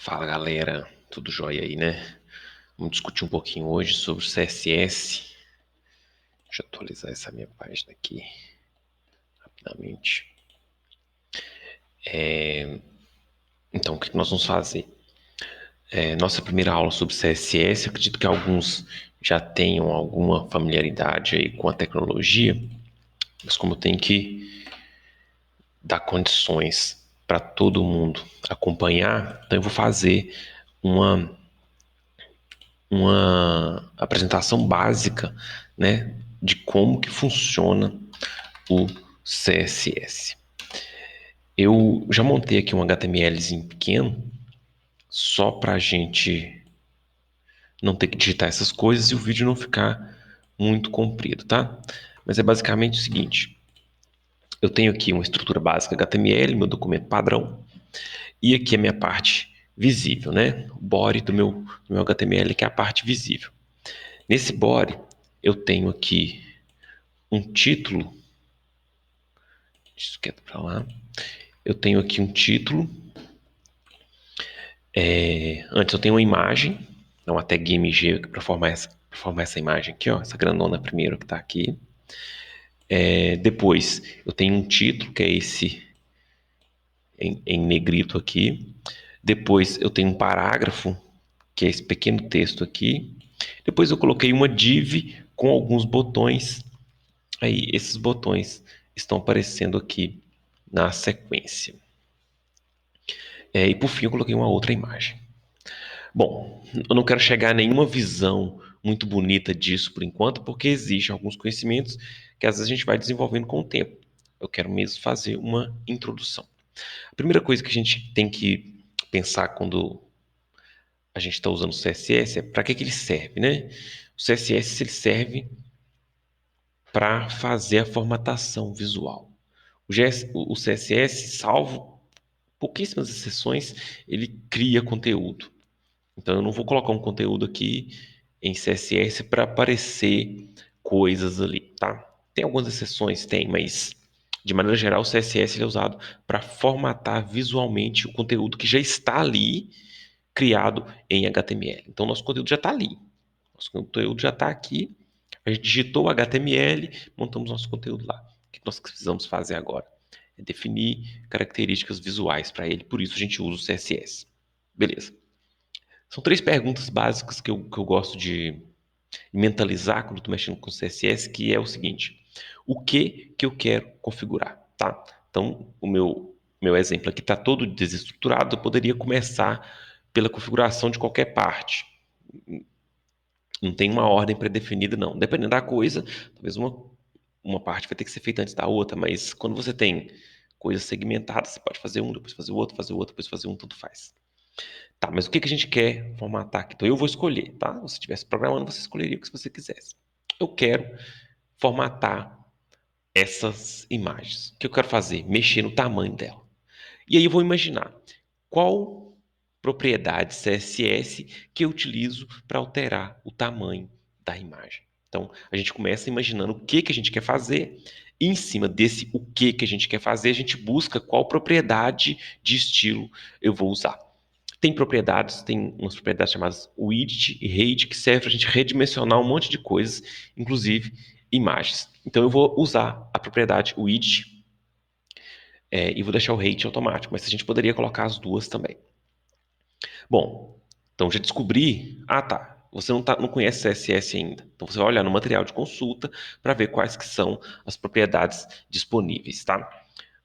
Fala galera, tudo jóia aí, né? Vamos discutir um pouquinho hoje sobre o CSS. Deixa eu atualizar essa minha página aqui rapidamente. Então, o que nós vamos fazer? Nossa primeira aula sobre CSS, acredito que alguns já tenham alguma familiaridade aí com a tecnologia, mas como tem que dar condições para todo mundo acompanhar, então eu vou fazer uma uma apresentação básica, né, de como que funciona o CSS. Eu já montei aqui um HTMLzinho pequeno, só para a gente não ter que digitar essas coisas e o vídeo não ficar muito comprido, tá? Mas é basicamente o seguinte: eu tenho aqui uma estrutura básica HTML, meu documento padrão, e aqui a minha parte visível, né? O body do meu HTML, que é a parte visível. Nesse body, eu tenho aqui um título. Isso quieto para lá. Eu tenho aqui um título. Antes eu tenho uma imagem, uma tag img para formar essa imagem aqui, ó, essa grandona primeiro que está aqui. Depois eu tenho um título, que é esse em negrito aqui. Depois eu tenho um parágrafo, que é esse pequeno texto aqui. Depois eu coloquei uma div com alguns botões. Aí esses botões estão aparecendo aqui na sequência. E por fim eu coloquei uma outra imagem. Bom, eu não quero chegar a nenhuma visão muito bonita disso por enquanto, porque existem alguns conhecimentos que às vezes a gente vai desenvolvendo com o tempo. Eu quero mesmo fazer uma introdução. A primeira coisa que a gente tem que pensar quando a gente está usando o CSS é para que ele serve, né? O CSS ele serve para fazer a formatação visual. O CSS, salvo pouquíssimas exceções, ele cria conteúdo. Então eu não vou colocar um conteúdo aqui em CSS para aparecer coisas ali, tá? Tem algumas exceções, tem, mas de maneira geral o CSS ele é usado para formatar visualmente o conteúdo que já está ali criado em HTML. Então nosso conteúdo já está ali, nosso conteúdo já está aqui. A gente digitou o HTML, montamos nosso conteúdo lá. O que nós precisamos fazer agora é definir características visuais para ele, por isso a gente usa o CSS. Beleza. São três perguntas básicas que eu gosto de mentalizar quando estou mexendo com CSS, que é o seguinte: o que eu quero configurar, tá? Então, o meu exemplo aqui está todo desestruturado, eu poderia começar pela configuração de qualquer parte. Não tem uma ordem pré-definida, não. Dependendo da coisa, talvez uma parte vai ter que ser feita antes da outra, mas quando você tem coisas segmentadas, você pode fazer um, depois fazer o outro, depois fazer um, tudo faz. Tá, mas o que a gente quer formatar aqui? Então eu vou escolher, tá? Se você estivesse programando, você escolheria o que você quisesse. Eu quero formatar essas imagens. O que eu quero fazer? Mexer no tamanho dela. E aí eu vou imaginar qual propriedade CSS que eu utilizo para alterar o tamanho da imagem. Então a gente começa imaginando o que a gente quer fazer. E em cima desse o que a gente quer fazer, a gente busca qual propriedade de estilo eu vou usar. Tem propriedades, tem umas propriedades chamadas widget e height, que serve para a gente redimensionar um monte de coisas, inclusive imagens. Então eu vou usar a propriedade widget e vou deixar o height automático, mas a gente poderia colocar as duas também. Bom, então já descobri. Ah, tá. Você não conhece CSS ainda. Então você vai olhar no material de consulta para ver quais que são as propriedades disponíveis, tá?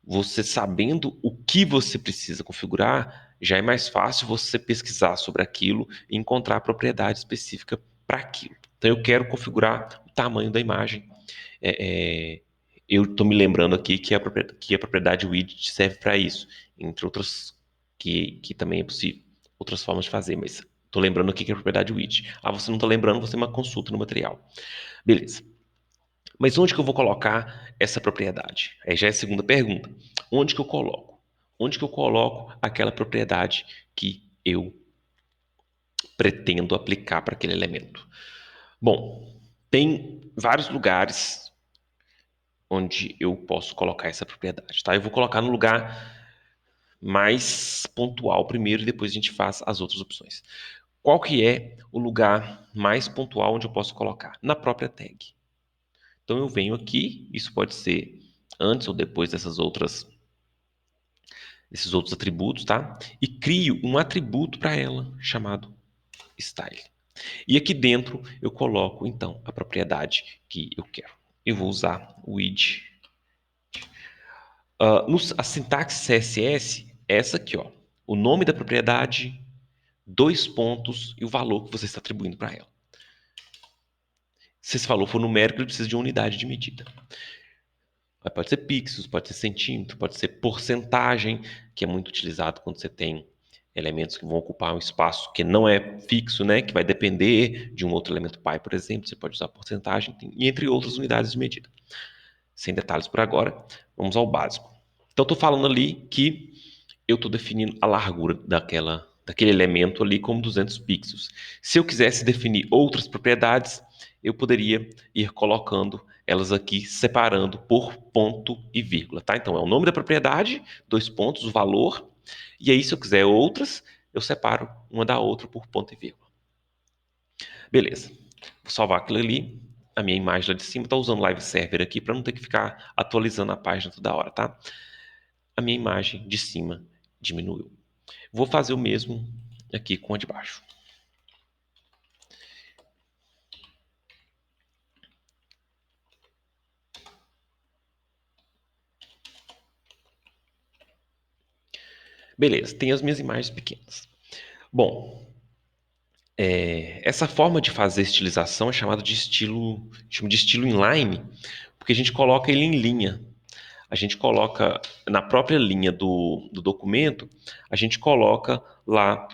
Você sabendo o que você precisa configurar, já é mais fácil você pesquisar sobre aquilo e encontrar a propriedade específica para aquilo. Então eu quero configurar o tamanho da imagem. É, é, eu estou me lembrando aqui que a propriedade widget serve para isso, entre outras que também é possível, outras formas de fazer, mas estou lembrando aqui que é a propriedade widget. Ah, você não está lembrando, você tem uma consulta no material. Beleza. Mas onde que eu vou colocar essa propriedade? Aí já é a segunda pergunta. Onde que eu coloco? Onde que eu coloco aquela propriedade que eu pretendo aplicar para aquele elemento? Bom, tem vários lugares onde eu posso colocar essa propriedade, tá? Eu vou colocar no lugar mais pontual primeiro e depois a gente faz as outras opções. Qual que é o lugar mais pontual onde eu posso colocar? Na própria tag. Então eu venho aqui, isso pode ser antes ou depois desses outros atributos, tá? E crio um atributo para ela chamado style. E aqui dentro eu coloco então a propriedade que eu quero. Eu vou usar o id. A sintaxe CSS é essa aqui, ó. O nome da propriedade, 2 pontos e o valor que você está atribuindo para ela. Se esse valor for numérico, ele precisa de uma unidade de medida. Pode ser pixels, pode ser centímetro, pode ser porcentagem, que é muito utilizado quando você tem elementos que vão ocupar um espaço que não é fixo, né, que vai depender de um outro elemento pi, por exemplo. Você pode usar porcentagem, e entre outras unidades de medida. Sem detalhes por agora, vamos ao básico. Então, estou falando ali que eu estou definindo a largura daquele elemento ali como 200 pixels. Se eu quisesse definir outras propriedades, eu poderia ir colocando elas aqui, separando por ponto e vírgula, tá? Então, é o nome da propriedade, 2 pontos, o valor, e aí, se eu quiser outras, eu separo uma da outra por ponto e vírgula. Beleza. Vou salvar aquilo ali. A minha imagem lá de cima está usando Live Server aqui para não ter que ficar atualizando a página toda hora, tá? A minha imagem de cima diminuiu. Vou fazer o mesmo aqui com a de baixo. Beleza, tem as minhas imagens pequenas. Bom, essa forma de fazer estilização é chamada de estilo inline, porque a gente coloca ele em linha. A gente coloca na própria linha do documento, a gente coloca lá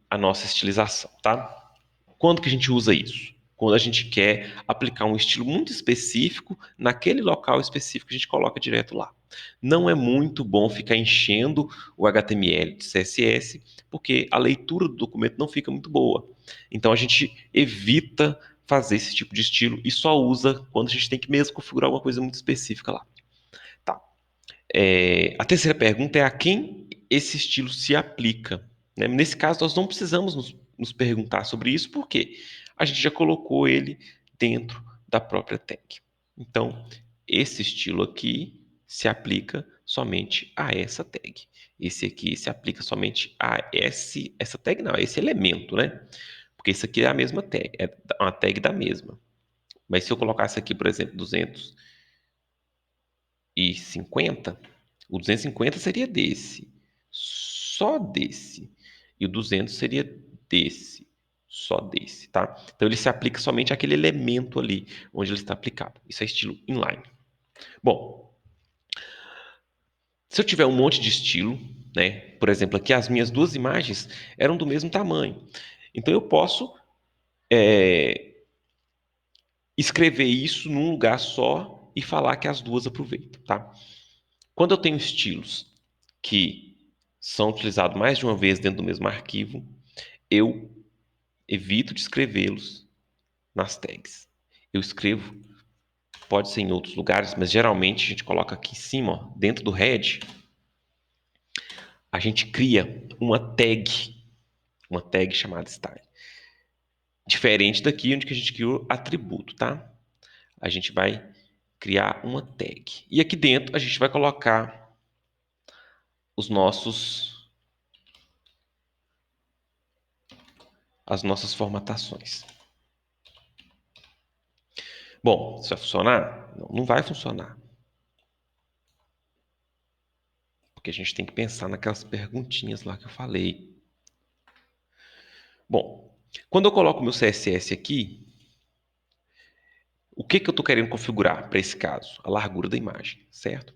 a nossa estilização, tá? Quando que a gente usa isso? Quando a gente quer aplicar um estilo muito específico, naquele local específico a gente coloca direto lá. Não é muito bom ficar enchendo o HTML de CSS, porque a leitura do documento não fica muito boa. Então a gente evita fazer esse tipo de estilo e só usa quando a gente tem que mesmo configurar alguma coisa muito específica lá. Tá. A terceira pergunta é a quem esse estilo se aplica, né? Nesse caso, nós não precisamos nos perguntar sobre isso, porque a gente já colocou ele dentro da própria tag. Então, esse estilo aqui se aplica somente a essa tag. Esse aqui se aplica somente a essa tag, não, a esse elemento, né? Porque isso aqui é a mesma tag, é uma tag da mesma. Mas se eu colocasse aqui, por exemplo, 250, o 250 seria desse, só desse. E o 200 seria desse, só desse, tá? Então ele se aplica somente àquele elemento ali onde ele está aplicado. Isso é estilo inline. Bom, se eu tiver um monte de estilo, né? Por exemplo, aqui as minhas duas imagens eram do mesmo tamanho. Então eu posso escrever isso num lugar só e falar que as duas aproveitam, tá? Quando eu tenho estilos que são utilizados mais de uma vez dentro do mesmo arquivo, eu evito de escrevê-los nas tags. Eu escrevo, pode ser em outros lugares, mas geralmente a gente coloca aqui em cima, ó, dentro do head, a gente cria uma tag chamada style. Diferente daqui onde que a gente criou atributo, tá? A gente vai criar uma tag. E aqui dentro a gente vai colocar as nossas formatações. Bom, isso vai funcionar? Não, não vai funcionar. Porque a gente tem que pensar naquelas perguntinhas lá que eu falei. Bom, quando eu coloco meu CSS aqui, o que eu estou querendo configurar para esse caso? A largura da imagem, certo?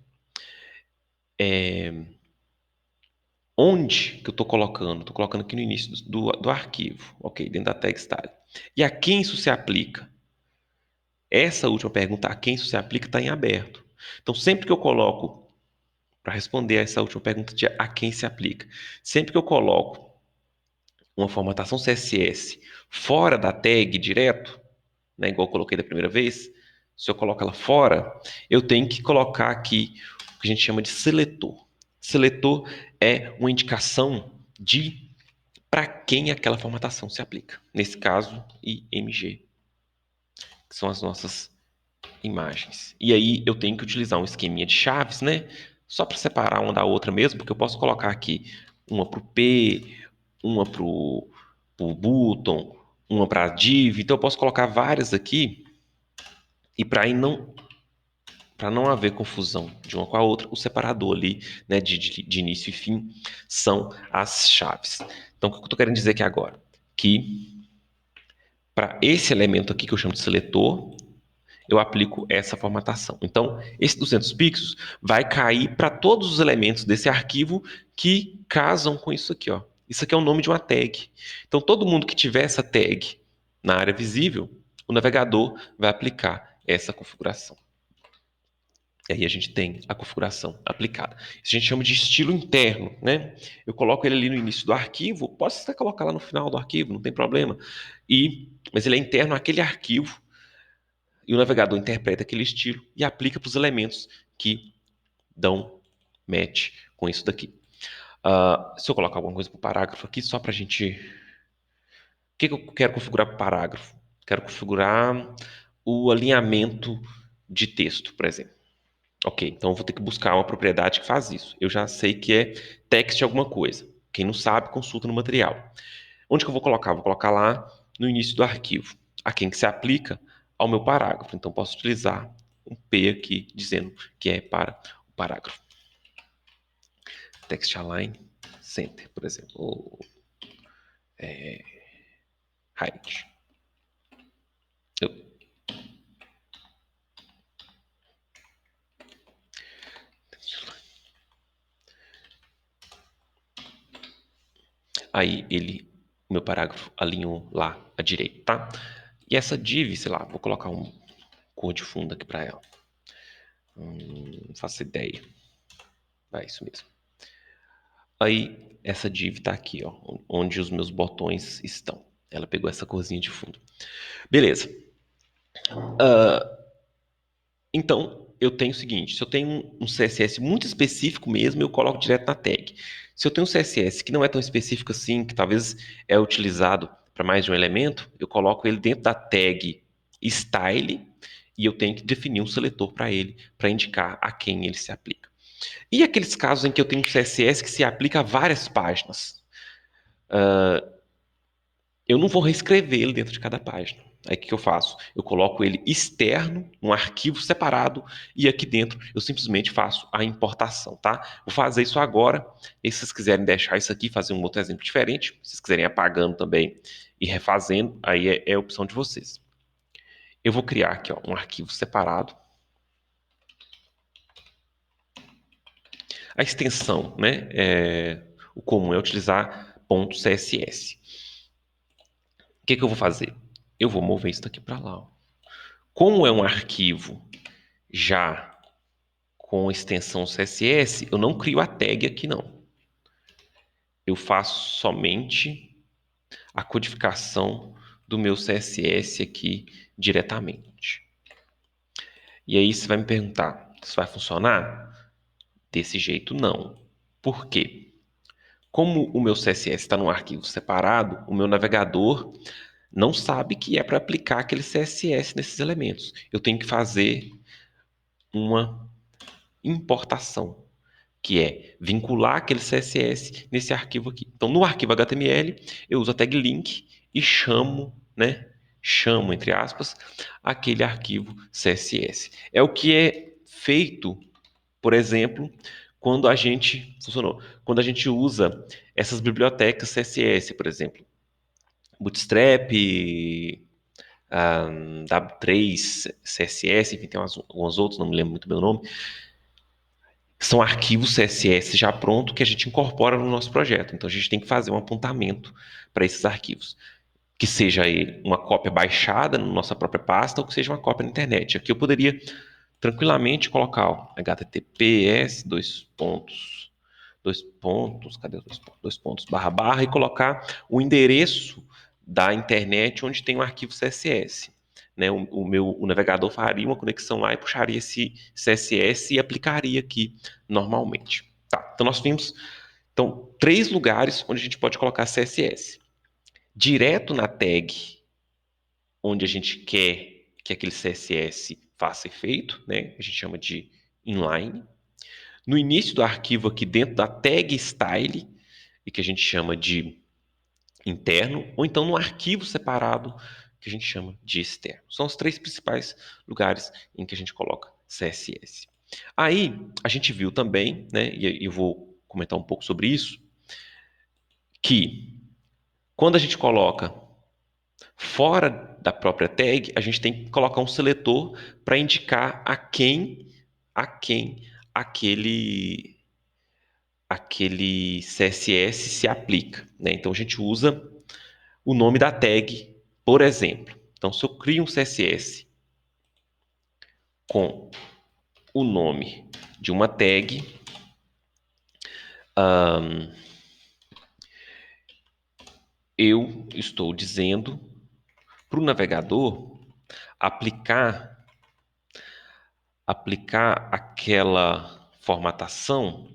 Onde que eu estou colocando? Estou colocando aqui no início do arquivo, ok? Dentro da tag style. E a quem isso se aplica? Essa última pergunta, a quem isso se aplica, está em aberto. Então, sempre que eu coloco, para responder a essa última pergunta de a quem se aplica, sempre que eu coloco uma formatação CSS fora da tag direto, né, igual eu coloquei da primeira vez, se eu coloco ela fora, eu tenho que colocar aqui o que a gente chama de seletor. Seletor é uma indicação de para quem aquela formatação se aplica. Nesse caso, IMG, que são as nossas imagens. E aí eu tenho que utilizar um esqueminha de chaves, né? Só para separar uma da outra mesmo, porque eu posso colocar aqui uma para o P, uma para o button, uma para a div. Então eu posso colocar várias aqui e para não haver confusão de uma com a outra, o separador ali, né, de início e fim, são as chaves. Então, o que eu estou querendo dizer aqui agora? Que para esse elemento aqui que eu chamo de seletor, eu aplico essa formatação. Então, esse 200 pixels vai cair para todos os elementos desse arquivo que casam com isso aqui, ó. Isso aqui é o nome de uma tag. Então, todo mundo que tiver essa tag na área visível, o navegador vai aplicar essa configuração. E aí a gente tem a configuração aplicada. Isso a gente chama de estilo interno, né? Eu coloco ele ali no início do arquivo, posso até colocar lá no final do arquivo, não tem problema. Mas ele é interno àquele arquivo e o navegador interpreta aquele estilo e aplica para os elementos que dão match com isso daqui. Se eu colocar alguma coisa para o parágrafo aqui, só para a gente... O que eu quero configurar para o parágrafo? Quero configurar o alinhamento de texto, por exemplo. Ok, então eu vou ter que buscar uma propriedade que faz isso. Eu já sei que é text alguma coisa. Quem não sabe, consulta no material. Onde que eu vou colocar? Vou colocar lá no início do arquivo. A quem que se aplica? Ao meu parágrafo. Então posso utilizar um P aqui, dizendo que é para o parágrafo. Text align center, por exemplo. Ou height. Aí o meu parágrafo alinhou lá à direita, tá? E essa div, sei lá, vou colocar um cor de fundo aqui para ela. Não faço ideia. É isso mesmo. Aí essa div tá aqui, ó, onde os meus botões estão. Ela pegou essa corzinha de fundo. Beleza. Então, eu tenho o seguinte, se eu tenho um CSS muito específico mesmo, eu coloco direto na tag. Se eu tenho um CSS que não é tão específico assim, que talvez é utilizado para mais de um elemento, eu coloco ele dentro da tag style e eu tenho que definir um seletor para ele, para indicar a quem ele se aplica. E aqueles casos em que eu tenho um CSS que se aplica a várias páginas? Eu não vou reescrever ele dentro de cada página. Aí o que eu faço? Eu coloco ele externo, um arquivo separado, e aqui dentro eu simplesmente faço a importação, tá? Vou fazer isso agora. E se vocês quiserem deixar isso aqui, fazer um outro exemplo diferente, se vocês quiserem apagando também e refazendo, aí é a opção de vocês. Eu vou criar aqui ó, um arquivo separado. A extensão, né? O comum é utilizar .css. O que eu vou fazer? Eu vou mover isso daqui para lá. Ó. Como é um arquivo já com extensão CSS, eu não crio a tag aqui não. Eu faço somente a codificação do meu CSS aqui diretamente. E aí você vai me perguntar, isso vai funcionar? Desse jeito não. Por quê? Como o meu CSS está num arquivo separado, o meu navegador não sabe que é para aplicar aquele CSS nesses elementos. Eu tenho que fazer uma importação, que é vincular aquele CSS nesse arquivo aqui. Então, no arquivo HTML, eu uso a tag link e chamo, né? Chamo, entre aspas, aquele arquivo CSS. É o que é feito, por exemplo, quando a gente quando a gente usa essas bibliotecas CSS, por exemplo, Bootstrap, W3, CSS, enfim, tem alguns outros, não me lembro muito bem o nome, são arquivos CSS já pronto que a gente incorpora no nosso projeto. Então a gente tem que fazer um apontamento para esses arquivos. Que seja ele uma cópia baixada na nossa própria pasta ou que seja uma cópia na internet. Aqui eu poderia tranquilamente colocar ó, https cadê os dois pontos, barra barra e colocar o endereço da internet onde tem um arquivo CSS. Né, o navegador faria uma conexão lá e puxaria esse CSS e aplicaria aqui normalmente. Tá, então nós vimos três lugares onde a gente pode colocar CSS. Direto na tag onde a gente quer que aquele CSS faça efeito, né? A gente chama de inline. No início do arquivo aqui dentro da tag style, e que a gente chama de interno, ou então no arquivo separado, que a gente chama de externo. São os três principais lugares em que a gente coloca CSS. Aí, a gente viu também, né, e eu vou comentar um pouco sobre isso, que quando a gente coloca fora da própria tag, a gente tem que colocar um seletor para indicar a quem aquele CSS se aplica, né? Então a gente usa o nome da tag, por exemplo. Então, se eu crio um CSS com o nome de uma tag, eu estou dizendo para o navegador aplicar aquela formatação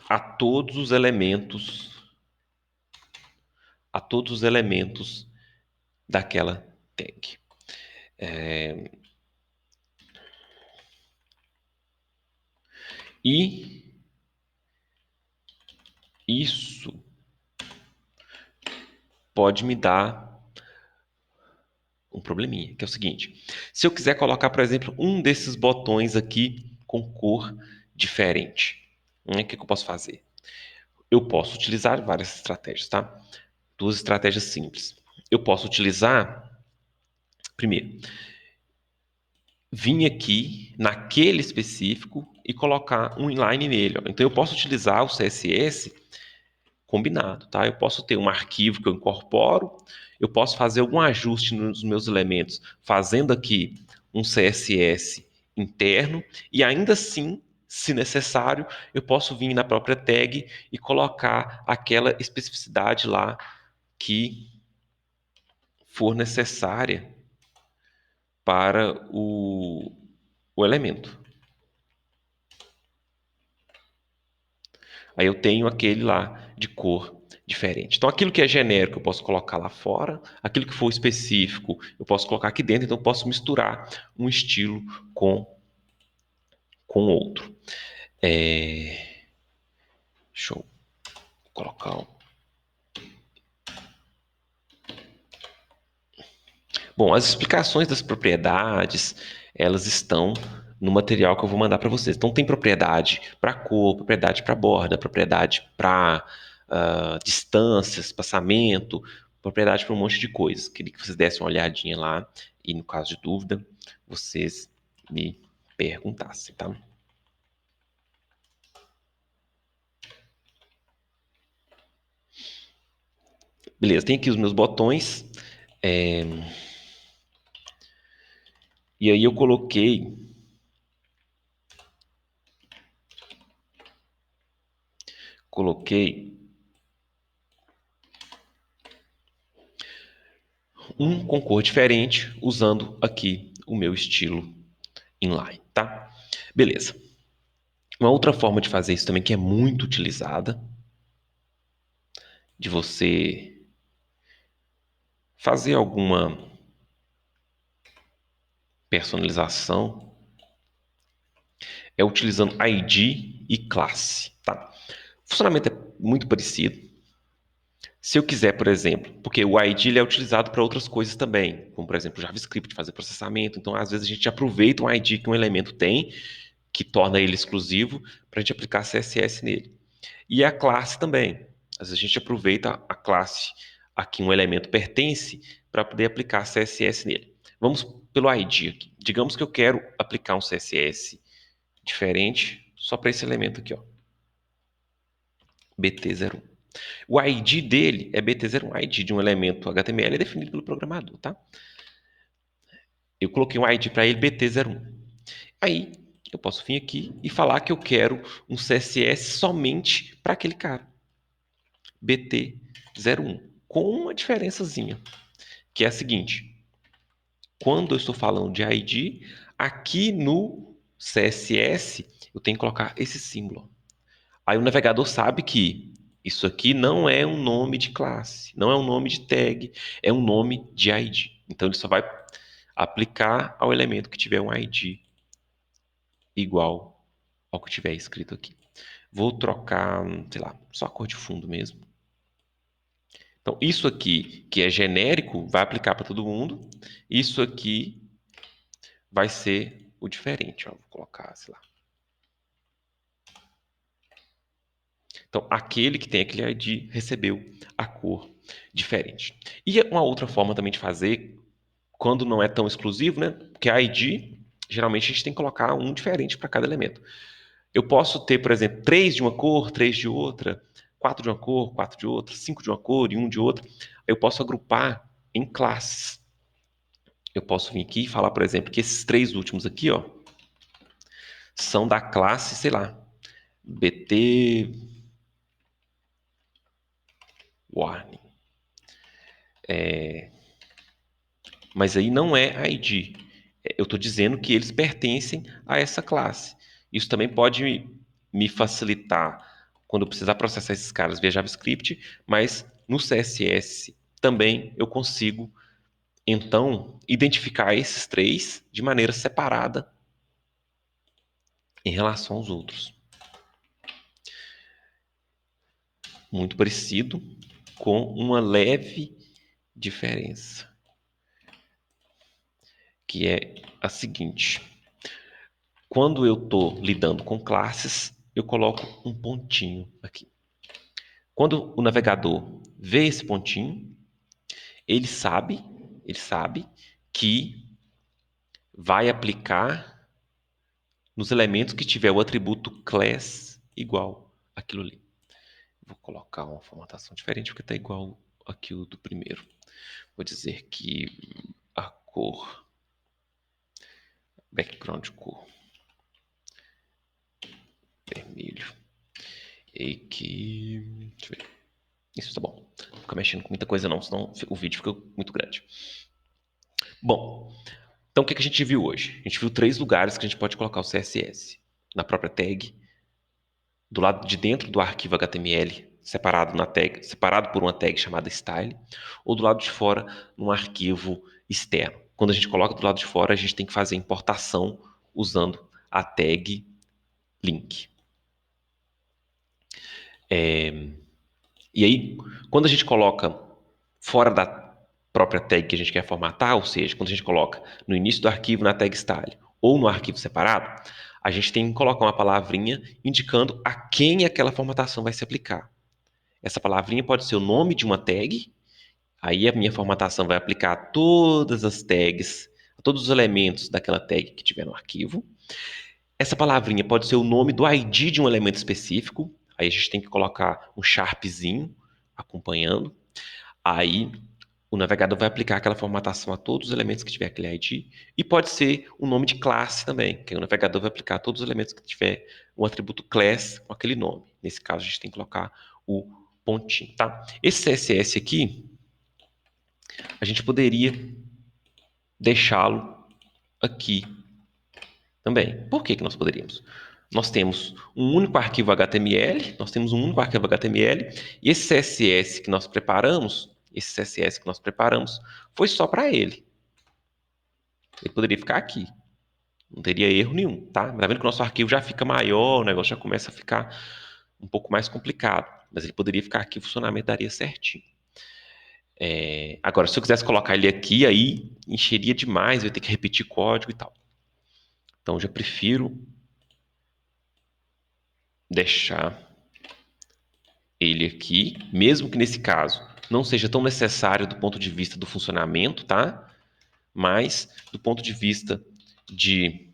a todos os elementos daquela tag. E isso pode me dar um probleminha, que é o seguinte: se eu quiser colocar, por exemplo, um desses botões aqui com cor diferente, o que eu posso fazer? Eu posso utilizar várias estratégias, tá? Duas estratégias simples. Eu posso utilizar, primeiro, vir aqui naquele específico e colocar um inline nele. Ó. Então eu posso utilizar o CSS combinado, tá? Eu posso ter um arquivo que eu incorporo, eu posso fazer algum ajuste nos meus elementos, fazendo aqui um CSS interno, e ainda assim, se necessário, eu posso vir na própria tag e colocar aquela especificidade lá que for necessária para o elemento. Aí eu tenho aquele lá de cor diferente. Então, aquilo que é genérico eu posso colocar lá fora, aquilo que for específico eu posso colocar aqui dentro, então eu posso misturar um estilo com outro. Deixa eu colocar. Bom, as explicações das propriedades, elas estão no material que eu vou mandar para vocês. Então, tem propriedade para cor, propriedade para borda, propriedade para distância, espaçamento, propriedade para um monte de coisas. Queria que vocês dessem uma olhadinha lá e, no caso de dúvida, vocês me perguntassem, tá? Beleza, tem aqui os meus botões. E aí eu coloquei um com cor diferente, usando aqui o meu estilo inline, tá? Beleza. Uma outra forma de fazer isso também que é muito utilizada, de você fazer alguma personalização, é utilizando ID e classe, tá? O funcionamento é muito parecido. Se eu quiser, por exemplo, porque o ID ele é utilizado para outras coisas também, como por exemplo JavaScript, fazer processamento. Então, às vezes a gente aproveita um ID que um elemento tem, que torna ele exclusivo, para a gente aplicar CSS nele. E a classe também. Às vezes a gente aproveita a classe a que um elemento pertence para poder aplicar CSS nele. Vamos pelo ID aqui. Digamos que eu quero aplicar um CSS diferente só para esse elemento aqui, ó, BT01. O ID dele é BT01. O ID de um elemento HTML é definido pelo programador, tá? Eu coloquei um ID para ele BT01. Aí eu posso vir aqui e falar que eu quero um CSS somente para aquele cara. BT01. Com uma diferençazinha, que é a seguinte. Quando eu estou falando de ID, aqui no CSS, eu tenho que colocar esse símbolo. Aí o navegador sabe que isso aqui não é um nome de classe, não é um nome de tag, é um nome de ID. Então ele só vai aplicar ao elemento que tiver um ID igual ao que tiver escrito aqui. Vou trocar, sei lá, só a cor de fundo mesmo. Então, isso aqui, que é genérico, vai aplicar para todo mundo. Isso aqui vai ser o diferente. Ó. Vou colocar, sei lá. Então, aquele que tem aquele ID recebeu a cor diferente. E uma outra forma também de fazer, quando não é tão exclusivo, né? Porque a ID, geralmente a gente tem que colocar um diferente para cada elemento. Eu posso ter, por exemplo, 3 de uma cor, 3 de outra, 4 de uma cor, 4 de outra, 5 de uma cor e 1 de outra. Eu posso agrupar em classes. Eu posso vir aqui e falar, por exemplo, que esses 3 últimos aqui, ó, são da classe, sei lá, BT Warning. Mas aí não é ID. Eu estou dizendo que eles pertencem a essa classe. Isso também pode me facilitar quando eu precisar processar esses caras via JavaScript, mas no CSS também eu consigo, então, identificar esses 3 de maneira separada em relação aos outros. Muito parecido, com uma leve diferença, que é a seguinte. Quando eu estou lidando com classes, eu coloco um pontinho aqui. Quando o navegador vê esse pontinho, ele sabe que vai aplicar nos elementos que tiver o atributo class igual àquilo ali. Vou colocar uma formatação diferente porque está igual aqui o do primeiro. Vou dizer que a cor, background cor, vermelho. E que... deixa eu ver. Isso tá bom. Não fica mexendo com muita coisa não, senão o vídeo fica muito grande. Bom, então o que a gente viu hoje? A gente viu 3 lugares que a gente pode colocar o CSS. Na própria tag, do lado de dentro do arquivo HTML, separado por uma tag chamada style, ou do lado de fora, num arquivo externo. Quando a gente coloca do lado de fora, a gente tem que fazer a importação usando a tag link. E aí, quando a gente coloca fora da própria tag que a gente quer formatar, ou seja, quando a gente coloca no início do arquivo na tag style ou no arquivo separado, a gente tem que colocar uma palavrinha indicando a quem aquela formatação vai se aplicar. Essa palavrinha pode ser o nome de uma tag, aí a minha formatação vai aplicar a todas as tags, a todos os elementos daquela tag que tiver no arquivo. Essa palavrinha pode ser o nome do ID de um elemento específico, aí a gente tem que colocar um sharpzinho acompanhando. Aí o navegador vai aplicar aquela formatação a todos os elementos que tiver aquele ID. E pode ser o nome de classe também, que o navegador vai aplicar a todos os elementos que tiver um atributo class com aquele nome. Nesse caso, a gente tem que colocar o pontinho, tá? Esse CSS aqui, a gente poderia deixá-lo aqui também. Por que que nós poderíamos? Nós temos um único arquivo HTML, e esse CSS que nós preparamos, foi só para ele. Ele poderia ficar aqui. Não teria erro nenhum, tá? Tá vendo que o nosso arquivo já fica maior, o negócio já começa a ficar um pouco mais complicado. Mas ele poderia ficar aqui, o funcionamento daria certinho. Agora, se eu quisesse colocar ele aqui, aí encheria demais, eu ia ter que repetir código e tal. Então, eu já prefiro deixar ele aqui, mesmo que nesse caso não seja tão necessário do ponto de vista do funcionamento, tá? Mas do ponto de vista de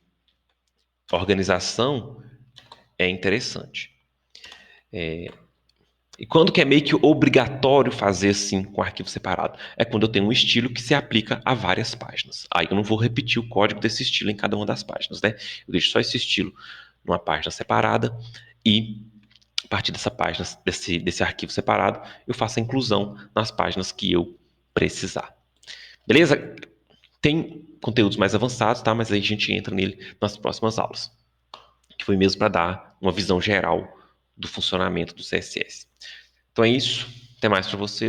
organização, é interessante. E quando que é meio que obrigatório fazer assim com arquivo separado? É quando eu tenho um estilo que se aplica a várias páginas. Aí eu não vou repetir o código desse estilo em cada uma das páginas, né? Eu deixo só esse estilo numa página separada e a partir dessa página, desse arquivo separado, eu faço a inclusão nas páginas que eu precisar. Beleza? Tem conteúdos mais avançados, tá? Mas aí a gente entra nele nas próximas aulas. que foi mesmo para dar uma visão geral do funcionamento do CSS. Então é isso. Até mais para vocês.